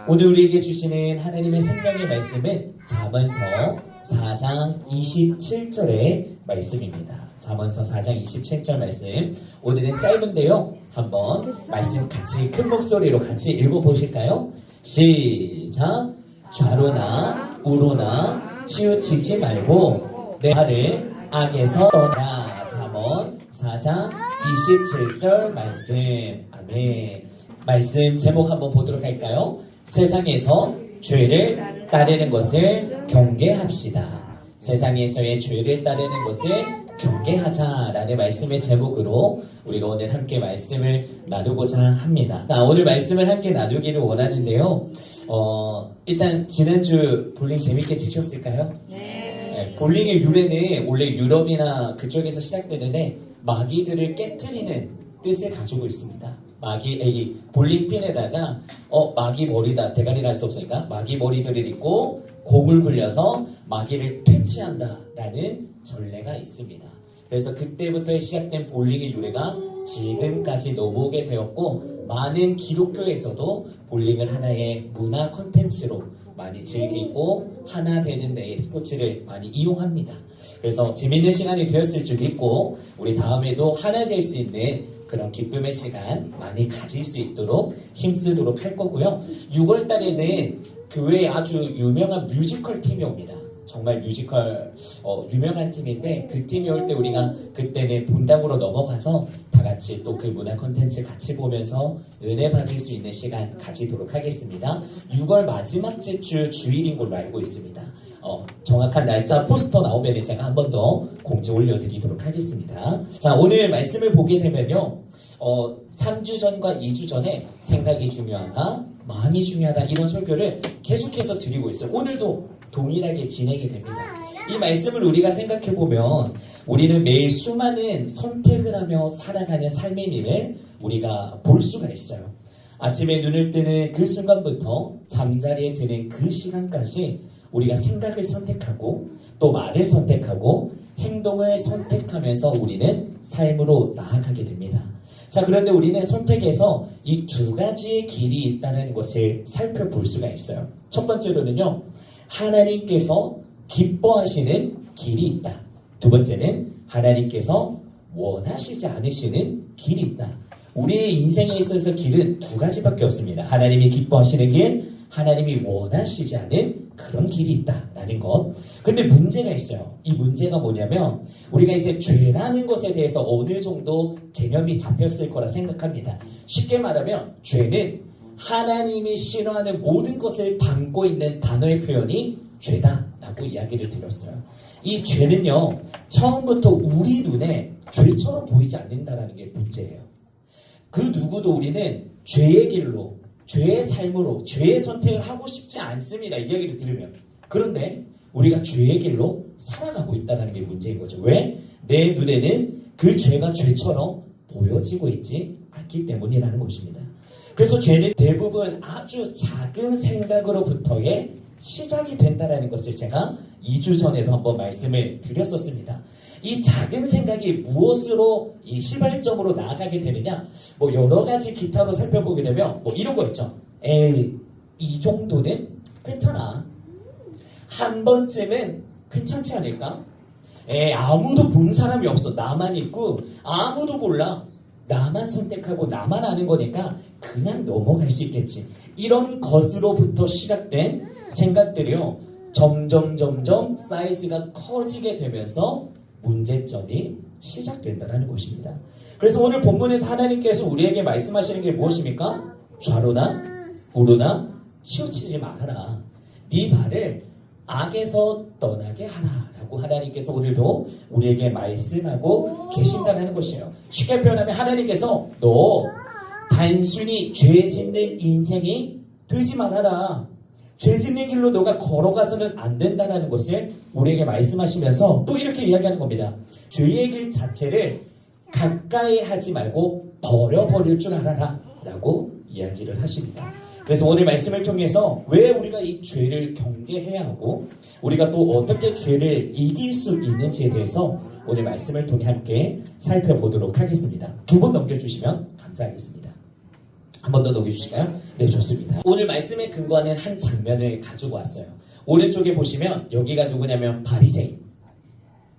오늘 우리에게 주시는 하나님의 생명의 말씀은 잠언서 4장 27절의 말씀입니다. 잠언서 4장 27절 말씀. 오늘은 짧은데요. 한번 말씀 같이 큰 목소리로 같이 읽어보실까요? 시작! 좌로나 우로나 치우치지 말고 내 발을 악에서 떠나. 잠언 4장 27절 말씀. 아멘. 말씀 제목 한번 보도록 할까요? 세상에서 죄를 따르는 것을 경계합시다. 세상에서의 죄를 따르는 것을 경계하자라는 말씀의 제목으로 우리가 오늘 함께 말씀을 나누고자 합니다. 자, 오늘 말씀을 함께 나누기를 원하는데요. 일단 지난주 볼링 재밌게 치셨을까요? 네, 볼링의 유래는 원래 유럽이나 그쪽에서 시작되는데 마귀들을 깨트리는 뜻을 가지고 있습니다. 마귀, 볼링핀에다가 마귀 머리다, 대가리를 할 수 없으니까 마귀 머리들을 입고 공을 굴려서 마귀를 퇴치한다 라는 전례가 있습니다. 그래서 그때부터 시작된 볼링의 유래가 지금까지 넘어오게 되었고, 많은 기독교에서도 볼링을 하나의 문화 콘텐츠로 많이 즐기고 하나 되는 데의 스포츠를 많이 이용합니다. 그래서 재밌는 시간이 되었을 줄 믿고 우리 다음에도 하나 될 수 있는 그런 기쁨의 시간 많이 가질 수 있도록 힘쓰도록 할 거고요. 6월 달에는 교회에 아주 유명한 뮤지컬 팀이 옵니다. 정말 뮤지컬 유명한 팀인데 그 팀이 올 때 우리가 그때는 본당으로 넘어가서 다 같이 또 그 문화 콘텐츠 같이 보면서 은혜 받을 수 있는 시간 가지도록 하겠습니다. 6월 마지막 주 주일인 걸로 알고 있습니다. 정확한 날짜 포스터 나오면 제가 한 번 더 공지 올려드리도록 하겠습니다. 자, 오늘 말씀을 보게 되면요. 3주 전과 2주 전에 생각이 중요하다, 마음이 중요하다 이런 설교를 계속해서 드리고 있어요. 오늘도 동일하게 진행이 됩니다. 이 말씀을 우리가 생각해보면 우리는 매일 수많은 선택을 하며 살아가는 삶의 일을 우리가 볼 수가 있어요. 아침에 눈을 뜨는 그 순간부터 잠자리에 드는 그 시간까지 우리가 생각을 선택하고 또 말을 선택하고 행동을 선택하면서 우리는 삶으로 나아가게 됩니다. 자, 그런데 우리는 선택에서 이 두 가지의 길이 있다는 것을 살펴볼 수가 있어요. 첫 번째로는요, 하나님께서 기뻐하시는 길이 있다. 두 번째는 하나님께서 원하시지 않으시는 길이 있다. 우리의 인생에 있어서 길은 두 가지밖에 없습니다. 하나님이 기뻐하시는 길, 하나님이 원하시지 않은 그런 길이 있다라는 것. 근데 문제가 있어요. 이 문제가 뭐냐면 우리가 이제 죄라는 것에 대해서 어느 정도 개념이 잡혔을 거라 생각합니다. 쉽게 말하면 죄는 하나님이 싫어하는 모든 것을 담고 있는 단어의 표현이 죄다라고 이야기를 드렸어요. 이 죄는요, 처음부터 우리 눈에 죄처럼 보이지 않는다라는 게 문제예요. 그 누구도 우리는 죄의 길로, 죄의 삶으로, 죄의 선택을 하고 싶지 않습니다. 이 이야기를 들으면. 그런데 우리가 죄의 길로 살아가고 있다는 게 문제인 거죠. 왜? 내 눈에는 그 죄가 죄처럼 보여지고 있지 않기 때문이라는 것입니다. 그래서 죄는 대부분 아주 작은 생각으로부터의 시작이 된다는 것을 제가 2주 전에도 한번 말씀을 드렸었습니다. 이 작은 생각이 무엇으로 이 시발점으로 나아가게 되느냐? 뭐 여러 가지 기타로 살펴보게 되면 뭐 이런 거 있죠. 에이, 이 정도는 괜찮아. 한 번쯤은 괜찮지 않을까? 아무도 본 사람이 없어. 나만 있고 아무도 몰라. 나만 선택하고 나만 아는 거니까 그냥 넘어갈 수 있겠지. 이런 것으로부터 시작된 생각들이요, 점점 사이즈가 커지게 되면서 문제점이 시작된다는 것입니다. 그래서 오늘 본문에서 하나님께서 우리에게 말씀하시는 게 무엇입니까? 좌로나 우로나 치우치지 말아라. 네 발을 악에서 떠나게 하라 라고 하나님께서 오늘도 우리에게 말씀하고 계신다는 것이에요. 쉽게 표현하면 하나님께서 너 단순히 죄 짓는 인생이 되지 말아라. 죄 짓는 길로 너가 걸어가서는 안 된다는 것을 우리에게 말씀하시면서 또 이렇게 이야기하는 겁니다. 죄의 길 자체를 가까이 하지 말고 버려버릴 줄 알아라 라고 이야기를 하십니다. 그래서 오늘 말씀을 통해서 왜 우리가 이 죄를 경계해야 하고 우리가 또 어떻게 죄를 이길 수 있는지에 대해서 오늘 말씀을 통해 함께 살펴보도록 하겠습니다. 두 번 넘겨주시면 감사하겠습니다. 한 번 더 녹여주실까요? 네, 좋습니다. 오늘 말씀에 근거하는 한 장면을 가지고 왔어요. 오른쪽에 보시면 여기가 누구냐면 바리새인,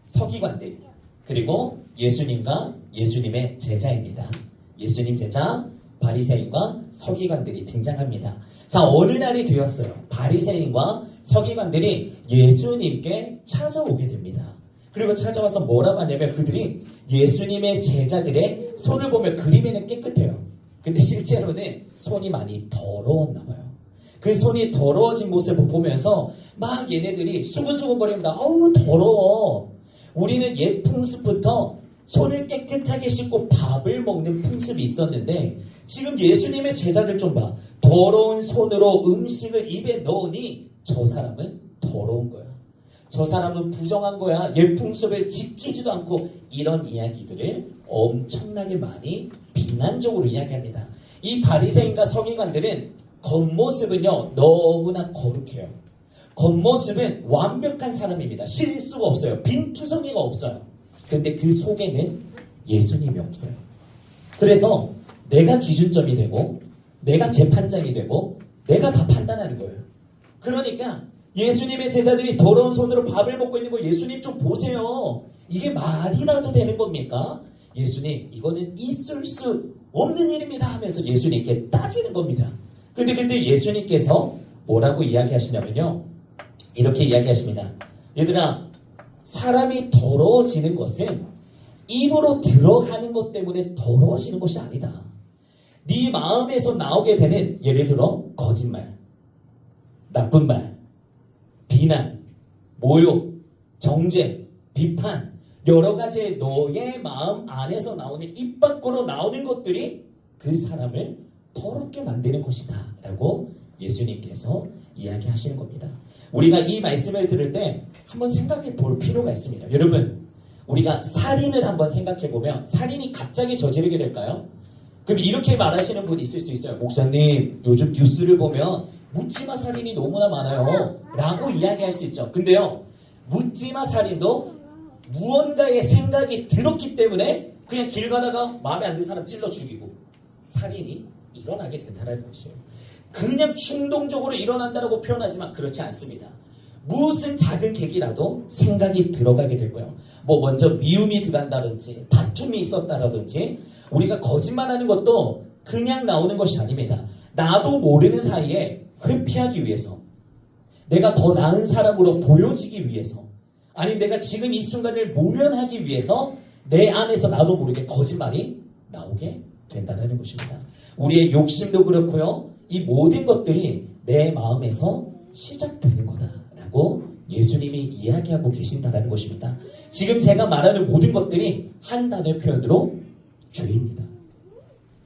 서기관들, 그리고 예수님과 예수님의 제자입니다. 예수님 제자, 바리새인과 서기관들이 등장합니다. 자, 어느 날이 되었어요. 바리새인과 서기관들이 예수님께 찾아오게 됩니다. 그리고 찾아와서 뭐라고 하냐면 그들이 예수님의 제자들의 손을 보면 그림에는 깨끗해요. 근데 실제로는 손이 많이 더러웠나 봐요. 그 손이 더러워진 모습을 보면서 막 얘네들이 수근수근거립니다. 어우, 더러워. 우리는 옛 풍습부터 손을 깨끗하게 씻고 밥을 먹는 풍습이 있었는데 지금 예수님의 제자들 좀 봐. 더러운 손으로 음식을 입에 넣으니 저 사람은 더러운 거야. 저 사람은 부정한 거야. 옛 풍습을 지키지도 않고 이런 이야기들을 엄청나게 많이 비난적으로 이야기합니다. 이 바리새인과 서기관들은 겉모습은요 너무나 거룩해요. 겉모습은 완벽한 사람입니다. 실수가 없어요. 빈투성이가 없어요. 그런데 그 속에는 예수님이 없어요. 그래서 내가 기준점이 되고 내가 재판장이 되고 내가 다 판단하는 거예요. 그러니까 예수님의 제자들이 더러운 손으로 밥을 먹고 있는 거 예수님 좀 보세요. 이게 말이라도 되는 겁니까? 예수님 이거는 있을 수 없는 일입니다 하면서 예수님께 따지는 겁니다. 근데 예수님께서 뭐라고 이야기하시냐면요. 이렇게 이야기하십니다. 얘들아, 사람이 더러워지는 것은 입으로 들어가는 것 때문에 더러워지는 것이 아니다. 네 마음에서 나오게 되는 예를 들어 거짓말, 나쁜 말, 비난, 모욕, 정죄, 비판 여러 가지의 너의 마음 안에서 나오는 입 밖으로 나오는 것들이 그 사람을 더럽게 만드는 것이다 라고 예수님께서 이야기하시는 겁니다. 우리가 이 말씀을 들을 때 한번 생각해 볼 필요가 있습니다. 여러분, 우리가 살인을 한번 생각해 보면 살인이 갑자기 저지르게 될까요? 그럼 이렇게 말하시는 분이 있을 수 있어요. 목사님, 요즘 뉴스를 보면 묻지마 살인이 너무나 많아요 라고 이야기할 수 있죠. 근데요, 묻지마 살인도 무언가의 생각이 들었기 때문에 그냥 길 가다가 마음에 안 드는 사람 찔러 죽이고 살인이 일어나게 된다는 것이에요. 그냥 충동적으로 일어난다고 표현하지만 그렇지 않습니다. 무슨 작은 계기라도 생각이 들어가게 되고요. 뭐 먼저 미움이 들어간다든지 다툼이 있었다든지 우리가 거짓말하는 것도 그냥 나오는 것이 아닙니다. 나도 모르는 사이에 회피하기 위해서, 내가 더 나은 사람으로 보여지기 위해서, 아니면 내가 지금 이 순간을 모면하기 위해서 내 안에서 나도 모르게 거짓말이 나오게 된다는 것입니다. 우리의 욕심도 그렇고요. 이 모든 것들이 내 마음에서 시작되는 거다라고 예수님이 이야기하고 계신다는 것입니다. 지금 제가 말하는 모든 것들이 한 단어의 표현으로 죄입니다.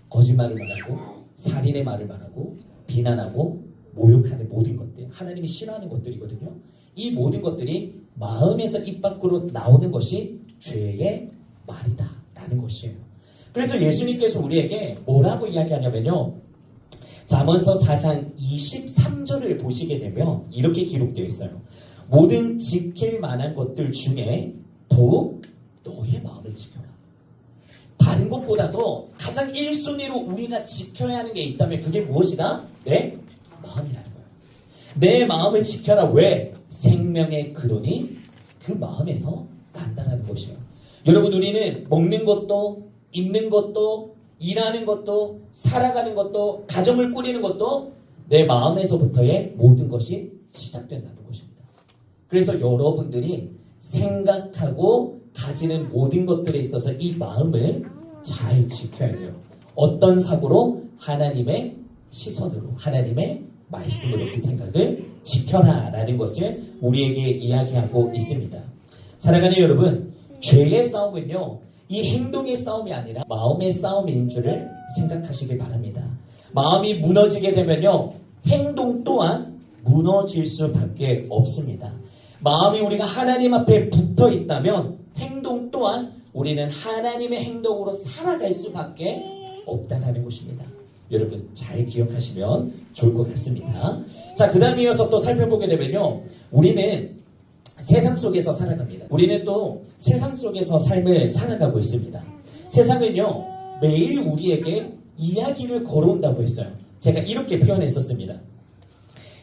거짓말을 말하고 살인의 말을 말하고 비난하고 모욕하는 모든 것들, 하나님이 싫어하는 것들이거든요. 이 모든 것들이 마음에서 입 밖으로 나오는 것이 죄의 말이다 라는 것이에요. 그래서 예수님께서 우리에게 뭐라고 이야기하냐면요. 잠언서 4장 23절을 보시게 되면 이렇게 기록되어 있어요. 모든 지킬 만한 것들 중에 더욱 너의 마음을 지켜라. 다른 것보다도 가장 1순위로 우리가 지켜야 하는 게 있다면 그게 무엇이다? 내 마음이라는 거예요. 내 마음을 지켜라. 왜? 생명의 근원이 그 마음에서 난다는 것이에요. 여러분, 우리는 먹는 것도 입는 것도 일하는 것도 살아가는 것도 가정을 꾸리는 것도 내 마음에서부터의 모든 것이 시작된다는 것입니다. 그래서 여러분들이 생각하고 가지는 모든 것들에 있어서 이 마음을 잘 지켜야 돼요. 어떤 사고로? 하나님의 시선으로, 하나님의 말씀으로 그 생각을 지켜라 라는 것을 우리에게 이야기하고 있습니다. 사랑하는 여러분, 죄의 싸움은요, 이 행동의 싸움이 아니라 마음의 싸움인 줄을 생각하시길 바랍니다. 마음이 무너지게 되면요, 행동 또한 무너질 수밖에 없습니다. 마음이 우리가 하나님 앞에 붙어 있다면 행동 또한 우리는 하나님의 행동으로 살아갈 수밖에 없다는 것입니다. 여러분, 잘 기억하시면 좋을 것 같습니다. 자, 그 다음에 이어서 또 살펴보게 되면요, 우리는 세상 속에서 살아갑니다. 우리는 또 세상 속에서 삶을 살아가고 있습니다. 세상은요, 매일 우리에게 이야기를 걸어온다고 했어요. 제가 이렇게 표현했었습니다.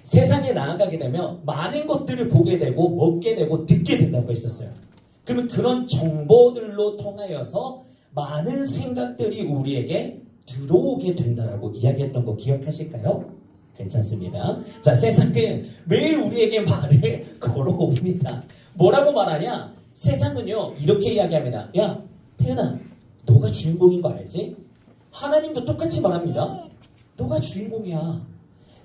세상에 나아가게 되면 많은 것들을 보게 되고 먹게 되고 듣게 된다고 했었어요. 그러면 그런 정보들로 통하여서 많은 생각들이 우리에게 들어오게 된다라고 이야기했던 거 기억하실까요? 괜찮습니다. 자, 세상은 매일 우리에게 말을 걸어옵니다. 뭐라고 말하냐? 세상은요 이렇게 이야기합니다. 야, 태연아, 너가 주인공인 거 알지? 하나님도 똑같이 말합니다. 너가 주인공이야.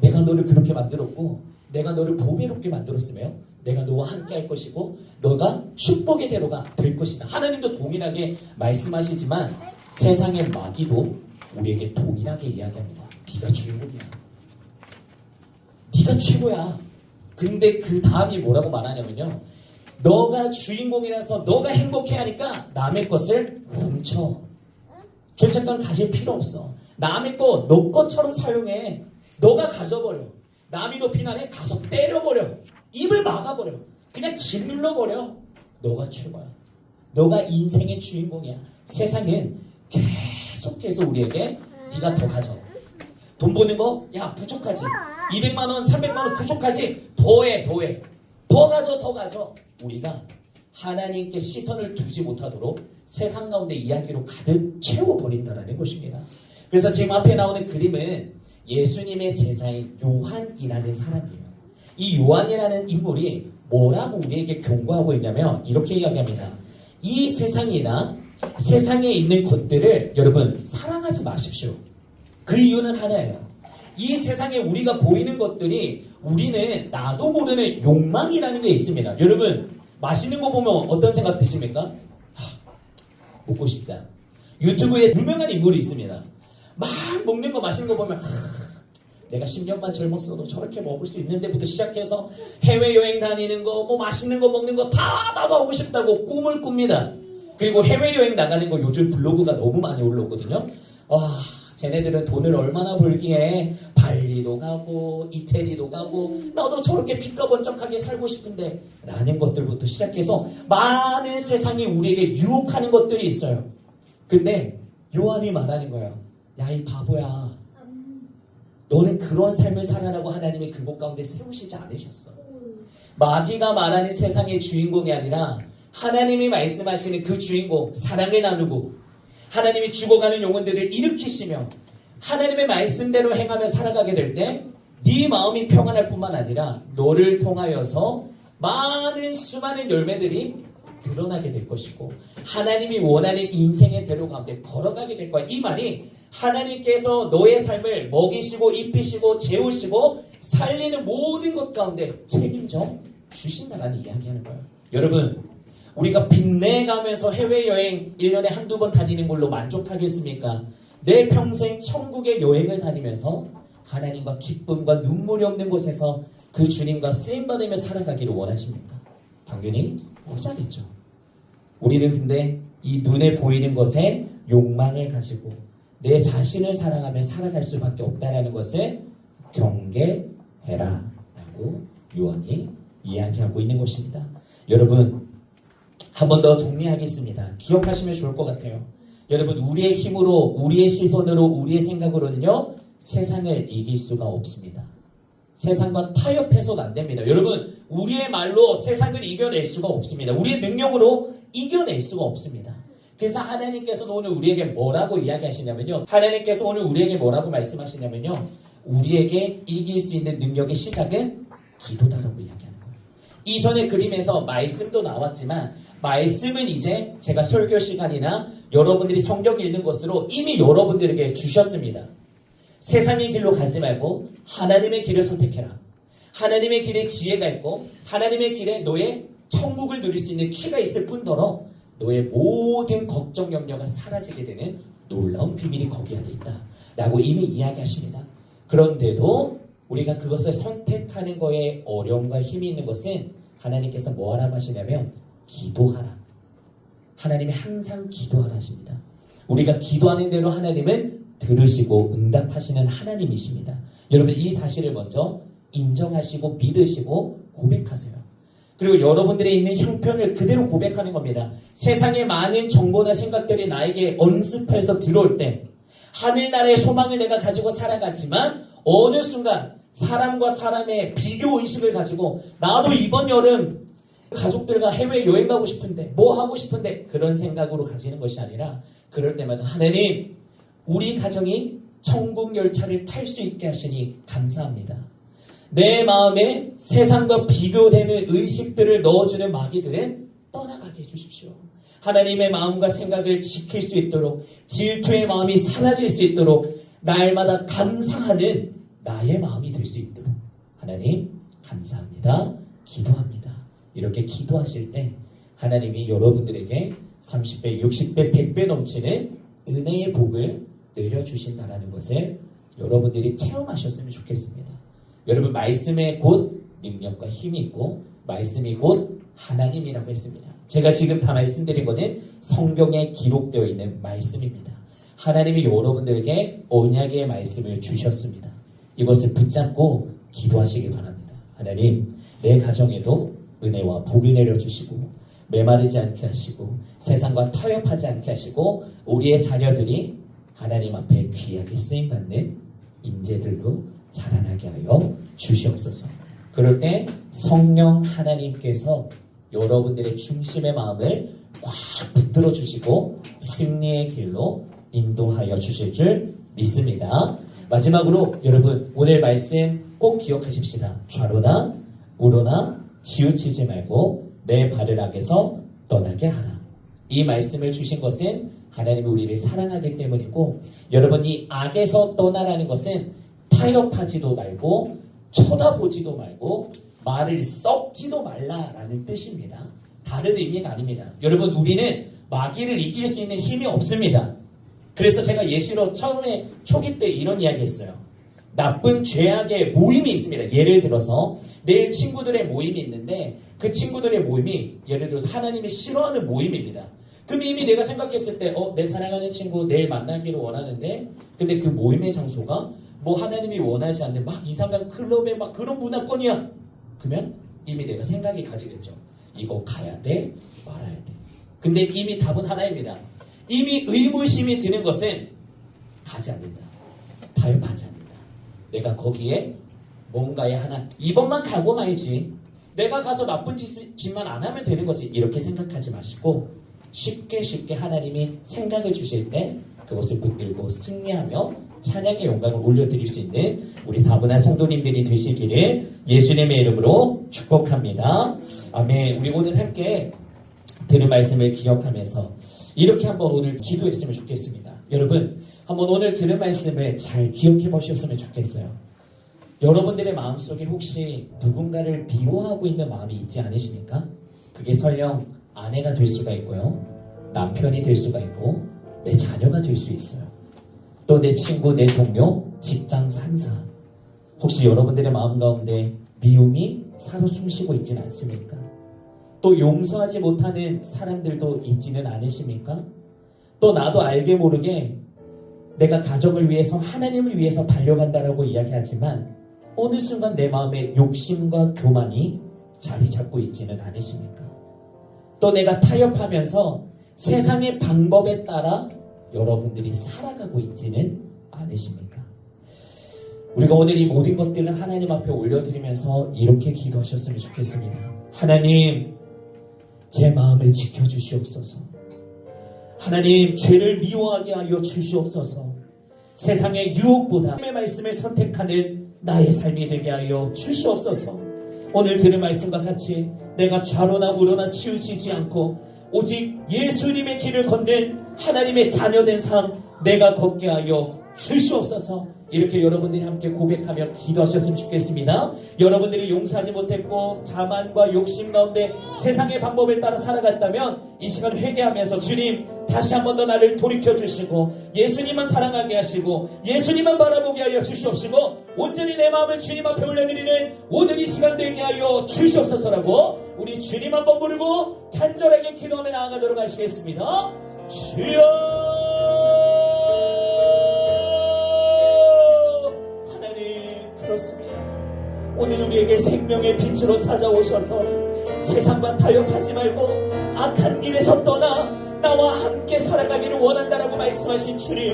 내가 너를 그렇게 만들었고 내가 너를 보배롭게 만들었으며 내가 너와 함께 할 것이고 너가 축복의 대로가 될 것이다. 하나님도 동일하게 말씀하시지만 세상의 마귀도 우리에게 동일하게 이야기합니다. 네가 주인공이야. 네가 최고야. 근데 그 다음이 뭐라고 말하냐면요. 너가 주인공이라서 너가 행복해 하니까 남의 것을 훔쳐. 죄책감 가질 필요 없어. 남의 거 너 것처럼 사용해. 너가 가져버려. 남이 너 비난해? 가서 때려버려. 입을 막아버려. 그냥 짓눌러버려. 너가 최고야. 너가 인생의 주인공이야. 세상은 계속해서 우리에게 네가 더 가져. 돈 버는 거? 야, 부족하지. 200만 원, 300만 원 부족하지. 더해. 더 가져. 우리가 하나님께 시선을 두지 못하도록 세상 가운데 이야기로 가득 채워버린다는 것입니다. 그래서 지금 앞에 나오는 그림은 예수님의 제자인 요한이라는 사람이에요. 이 요한이라는 인물이 뭐라고 우리에게 경고하고 있냐면 이렇게 이야기합니다. 이 세상이나 세상에 있는 것들을 여러분 사랑하지 마십시오. 그 이유는 하나예요. 이 세상에 우리가 보이는 것들이 우리는 나도 모르는 욕망이라는 게 있습니다. 여러분 맛있는 거 보면 어떤 생각 드십니까? 먹고 싶다. 유튜브에 유명한 인물이 있습니다. 막 먹는 거 맛있는 거 보면 내가 10년만 젊었어도 저렇게 먹을 수 있는데부터 시작해서 해외여행 다니는 거, 뭐 맛있는 거 먹는 거 다 나도 하고 싶다고 꿈을 꿉니다. 그리고 해외여행 나가는 거 요즘 블로그가 너무 많이 올라오거든요. 와, 쟤네들은 돈을 얼마나 벌기에 발리도 가고 이태리도 가고 나도 저렇게 빛과 번쩍하게 살고 싶은데 라는 것들부터 시작해서 많은 세상이 우리에게 유혹하는 것들이 있어요. 근데 요한이 말하는 거예요. 야, 이 바보야. 너는 그런 삶을 살아라고 하나님이 그곳 가운데 세우시지 않으셨어. 마귀가 말하는 세상의 주인공이 아니라 하나님이 말씀하시는 그 주인공, 사랑을 나누고 하나님이 죽어가는 영혼들을 일으키시며 하나님의 말씀대로 행하며 살아가게 될 때 네 마음이 평안할 뿐만 아니라 너를 통하여서 많은 수많은 열매들이 드러나게 될 것이고 하나님이 원하는 인생의 대로 가운데 걸어가게 될 거야. 이 말이 하나님께서 너의 삶을 먹이시고 입히시고 재우시고 살리는 모든 것 가운데 책임져 주신다라는 이야기하는 거예요. 여러분, 우리가 빚내가면서 해외여행 1년에 한두 번 다니는 걸로 만족하겠습니까? 내 평생 천국의 여행을 다니면서 하나님과 기쁨과 눈물이 없는 곳에서 그 주님과 쓰임받으며 살아가기를 원하십니까? 당연히 못하겠죠. 우리는 근데 이 눈에 보이는 것에 욕망을 가지고 내 자신을 사랑하며 살아갈 수밖에 없다는 것을 경계해라 라고 요한이 이야기하고 있는 것입니다. 여러분, 한 번 더 정리하겠습니다. 기억하시면 좋을 것 같아요. 여러분, 우리의 힘으로, 우리의 시선으로, 우리의 생각으로는요 세상을 이길 수가 없습니다. 세상과 타협해서는 안 됩니다. 여러분, 우리의 말로 세상을 이겨낼 수가 없습니다. 우리의 능력으로 이겨낼 수가 없습니다. 그래서 하나님께서는 오늘 우리에게 뭐라고 이야기하시냐면요. 하나님께서 오늘 우리에게 뭐라고 말씀하시냐면요. 우리에게 이길 수 있는 능력의 시작은 기도다라고 이야기하는 거예요. 이전의 그림에서 말씀도 나왔지만 말씀은 이제 제가 설교 시간이나 여러분들이 성경 읽는 것으로 이미 여러분들에게 주셨습니다. 세상의 길로 가지 말고 하나님의 길을 선택해라. 하나님의 길에 지혜가 있고 하나님의 길에 너의 천국을 누릴 수 있는 키가 있을 뿐더러 너의 모든 걱정 염려가 사라지게 되는 놀라운 비밀이 거기 안에 있다 라고 이미 이야기하십니다. 그런데도 우리가 그것을 선택하는 거에 어려움과 힘이 있는 것은 하나님께서 뭐 하라고 하시냐면 기도하라. 하나님이 항상 기도하라 하십니다. 우리가 기도하는 대로 하나님은 들으시고 응답하시는 하나님이십니다. 여러분, 이 사실을 먼저 인정하시고 믿으시고 고백하세요. 그리고 여러분들의 있는 형편을 그대로 고백하는 겁니다. 세상의 많은 정보나 생각들이 나에게 언습해서 들어올 때 하늘나라의 소망을 내가 가지고 살아가지만 어느 순간 사람과 사람의 비교의식을 가지고 나도 이번 여름 가족들과 해외여행 가고 싶은데 뭐 하고 싶은데 그런 생각으로 가지는 것이 아니라 그럴 때마다 하나님 우리 가정이 천국 열차를 탈 수 있게 하시니 감사합니다. 내 마음에 세상과 비교되는 의식들을 넣어주는 마귀들은 떠나가게 해주십시오. 하나님의 마음과 생각을 지킬 수 있도록 질투의 마음이 사라질 수 있도록 날마다 감사하는 나의 마음이 될 수 있도록 하나님 감사합니다. 기도합니다. 이렇게 기도하실 때 하나님이 여러분들에게 30배, 60배, 100배 넘치는 은혜의 복을 내려주신다라는 것을 여러분들이 체험하셨으면 좋겠습니다. 여러분 말씀에 곧 능력과 힘이 있고 말씀이 곧 하나님이라고 했습니다. 제가 지금 다 말씀드린 것은 성경에 기록되어 있는 말씀입니다. 하나님이 여러분들에게 언약의 말씀을 주셨습니다. 이것을 붙잡고 기도하시기 바랍니다. 하나님 내 가정에도 은혜와 복을 내려주시고 메마르지 않게 하시고 세상과 타협하지 않게 하시고 우리의 자녀들이 하나님 앞에 귀하게 쓰임받는 인재들로 자라나게 하여 주시옵소서. 그럴 때 성령 하나님께서 여러분들의 중심의 마음을 꽉 붙들어 주시고 승리의 길로 인도하여 주실 줄 믿습니다. 마지막으로 여러분 오늘 말씀 꼭 기억하십시다. 좌로나 우로나 치우치지 말고 내 발을 악에서 떠나게 하라. 이 말씀을 주신 것은 하나님이 우리를 사랑하기 때문이고 여러분 이 악에서 떠나라는 것은 타협하지도 말고 쳐다보지도 말고 말을 썩지도 말라라는 뜻입니다. 다른 의미가 아닙니다. 여러분 우리는 마귀를 이길 수 있는 힘이 없습니다. 그래서 제가 예시로 처음에 초기 때 이런 이야기 했어요. 나쁜 죄악의 모임이 있습니다. 예를 들어서 내일 친구들의 모임이 있는데 그 친구들의 모임이 예를 들어서 하나님이 싫어하는 모임입니다. 그럼 이미 내가 생각했을 때 내 사랑하는 친구 내일 만나기를 원하는데 근데 그 모임의 장소가 뭐 하나님이 원하지 않는 막 이상한 클럽의 막 그런 문화권이야. 그러면 이미 내가 생각이 가지겠죠. 이거 가야 돼 말아야 돼. 근데 이미 답은 하나입니다. 이미 의무심이 드는 것은 가지 않는다. 타협하지 않는다. 내가 거기에 뭔가에 하나 이번만 가고 말지. 내가 가서 나쁜 짓만 안 하면 되는 거지. 이렇게 생각하지 마시고 쉽게 하나님이 생각을 주실 때 그것을 붙들고 승리하며 찬양의 영광을 올려드릴 수 있는 우리 다문화 성도님들이 되시기를 예수님의 이름으로 축복합니다. 아멘. 우리 오늘 함께 들은 말씀을 기억하면서 이렇게 한번 오늘 기도했으면 좋겠습니다. 여러분 한번 오늘 들은 말씀을 잘 기억해 보셨으면 좋겠어요. 여러분들의 마음속에 혹시 누군가를 미워하고 있는 마음이 있지 않으십니까? 그게 설령 아내가 될 수가 있고요. 남편이 될 수가 있고 내 자녀가 될 수 있어요. 또 내 친구, 내 동료, 직장 상사. 혹시 여러분들의 마음 가운데 미움이 살아 숨쉬고 있지는 않습니까? 또 용서하지 못하는 사람들도 있지는 않으십니까? 또 나도 알게 모르게 내가 가정을 위해서 하나님을 위해서 달려간다라고 이야기하지만 어느 순간 내 마음에 욕심과 교만이 자리 잡고 있지는 않으십니까? 또 내가 타협하면서 세상의 방법에 따라 여러분들이 살아가고 있지는 않으십니까? 우리가 오늘 이 모든 것들을 하나님 앞에 올려드리면서 이렇게 기도하셨으면 좋겠습니다. 하나님, 제 마음을 지켜주시옵소서. 하나님, 죄를 미워하게 하여 주시옵소서. 세상의 유혹보다 하나님의 말씀을 선택하는 나의 삶이 되게 하여 주시옵소서. 오늘 들은 말씀과 같이 내가 좌로나 우로나 치우치지 않고 오직 예수님의 길을 걷는 하나님의 자녀된 삶 내가 걷게 하여 주시옵소서. 이렇게 여러분들이 함께 고백하며 기도하셨으면 좋겠습니다. 여러분들이 용서하지 못했고 자만과 욕심 가운데 세상의 방법을 따라 살아갔다면 이 시간 회개하면서 주님 다시 한 번 더 나를 돌이켜주시고 예수님만 사랑하게 하시고 예수님만 바라보게 하여 주시옵시고 온전히 내 마음을 주님 앞에 올려드리는 오늘 이 시간 되게 하여 주시옵소서라고 우리 주님 한번 부르고 간절하게 기도하며 나아가도록 하시겠습니다. 주여 그렇습니다. 오늘 우리에게 생명의 빛으로 찾아오셔서 세상과 타협하지 말고 악한 길에서 떠나 나와 함께 살아가기를 원한다라고 말씀하신 주님,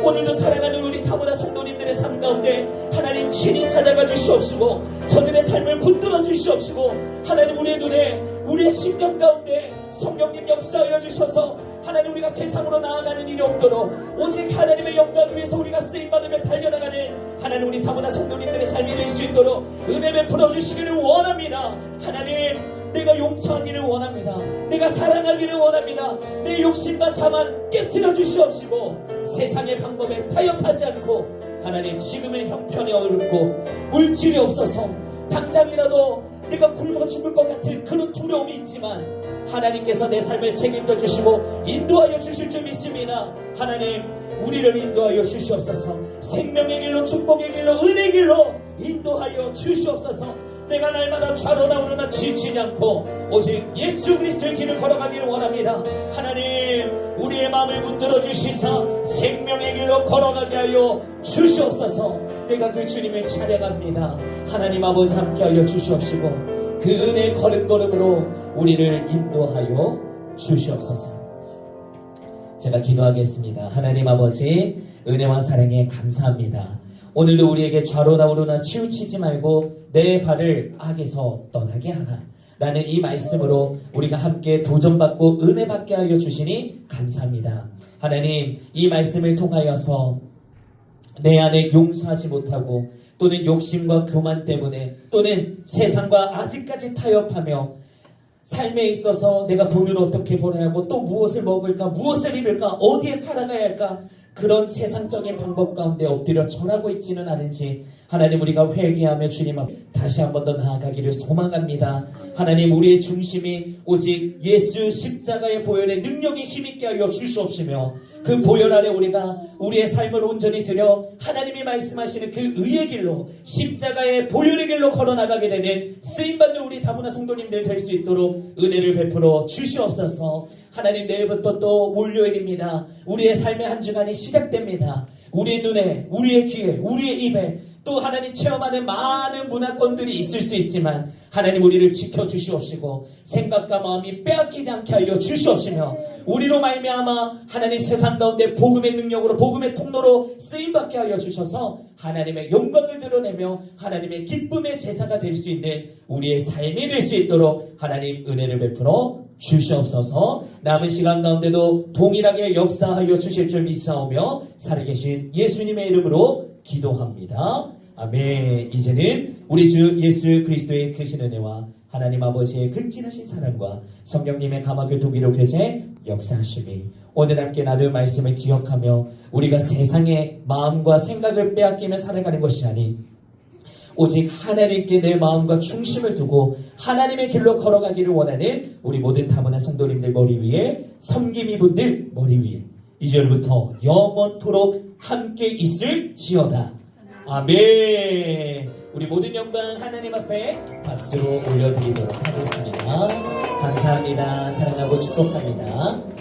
오늘도 사랑하는 우리 다문화 성도님들의 삶 가운데 하나님 친히 찾아가 주시옵시고 저들의 삶을 붙들어 주시옵시고 하나님 우리의 눈에 우리의 심령 가운데 성령님 역사하여 주셔서 하나님 우리가 세상으로 나아가는 일이 없도록 오직 하나님의 영광을 위해서 우리가 쓰임받으며 달려나가는 하나님 우리 다문화 성도님들의 삶이 될 수 있도록 은혜 베풀어 주시기를 원합니다. 하나님, 내가 용서하기를 원합니다. 내가 사랑하기를 원합니다. 내 욕심과 자만 깨트려 주시옵시고 세상의 방법에 타협하지 않고 하나님 지금의 형편이 어렵고 물질이 없어서 당장이라도 내가 굶어 죽을 것 같은 그런 두려움이 있지만 하나님께서 내 삶을 책임져 주시고 인도하여 주실 줄 믿습니다. 하나님, 우리를 인도하여 주시옵소서. 생명의 길로, 축복의 길로, 은혜의 길로 인도하여 주시옵소서. 내가 날마다 좌로나 우로나 지치지 않고 오직 예수 그리스도의 길을 걸어가기를 원합니다. 하나님, 우리의 마음을 붙들어 주시사 생명의 길로 걸어가게 하여 주시옵소서. 내가 그 주님을 찬양합니다. 하나님 아버지 함께하여 주시옵시고 그 은혜의 걸음걸음으로 우리를 인도하여 주시옵소서. 제가 기도하겠습니다. 하나님 아버지, 은혜와 사랑에 감사합니다. 오늘도 우리에게 좌로나 우로나 치우치지 말고 내 발을 악에서 떠나게 하라 라는 이 말씀으로 우리가 함께 도전받고 은혜받게 하여 주시니 감사합니다. 하나님, 이 말씀을 통하여서 내 안에 용서하지 못하고 또는 욕심과 교만 때문에 또는 세상과 아직까지 타협하며 삶에 있어서 내가 돈을 어떻게 벌어야 하고 또 무엇을 먹을까, 무엇을 입을까, 어디에 살아가야 할까, 그런 세상적인 방법 가운데 엎드려 절하고 있지는 않은지 하나님 우리가 회개하며 주님 앞에 다시 한 번 더 나아가기를 소망합니다. 하나님, 우리의 중심이 오직 예수 십자가의 보혈의 능력이 힘있게 하여 주시옵시며 그 보혈 아래 우리가 우리의 삶을 온전히 드려 하나님이 말씀하시는 그 의의 길로 십자가의 보혈의 길로 걸어나가게 되는 쓰임받는 우리 다문화 성도님들 될 수 있도록 은혜를 베풀어 주시옵소서. 하나님, 내일부터 또 월요일입니다. 우리의 삶의 한 주간이 시작됩니다. 우리의 눈에, 우리의 귀에, 우리의 입에 또 하나님 체험하는 많은 문화권들이 있을 수 있지만 하나님 우리를 지켜주시옵시고 생각과 마음이 빼앗기지 않게 하여 주시옵시며 우리로 말미암아 하나님 세상 가운데 복음의 능력으로 복음의 통로로 쓰임받게 하여 주셔서 하나님의 영광을 드러내며 하나님의 기쁨의 제사가 될 수 있는 우리의 삶이 될 수 있도록 하나님 은혜를 베풀어 주시옵소서. 남은 시간 가운데도 동일하게 역사하여 주실 줄 믿사오며 살아계신 예수님의 이름으로 기도합니다. 아멘. 이제는 우리 주 예수 그리스도의 크신 은혜와 하나님 아버지의 극진하신 사랑과 성령님의 감화교통기로 교제 역사하심이 오늘 함께 나눌 말씀을 기억하며 우리가 세상의 마음과 생각을 빼앗기며 살아가는 것이 아닌 오직 하나님께 내 마음과 중심을 두고 하나님의 길로 걸어가기를 원하는 우리 모든 다문화 성도님들 머리 위에, 섬김이 분들 머리 위에 이제부터 영원토록 함께 있을지어다. 아멘. 우리 모든 영광 하나님 앞에 박수로 올려드리도록 하겠습니다. 감사합니다. 사랑하고 축복합니다.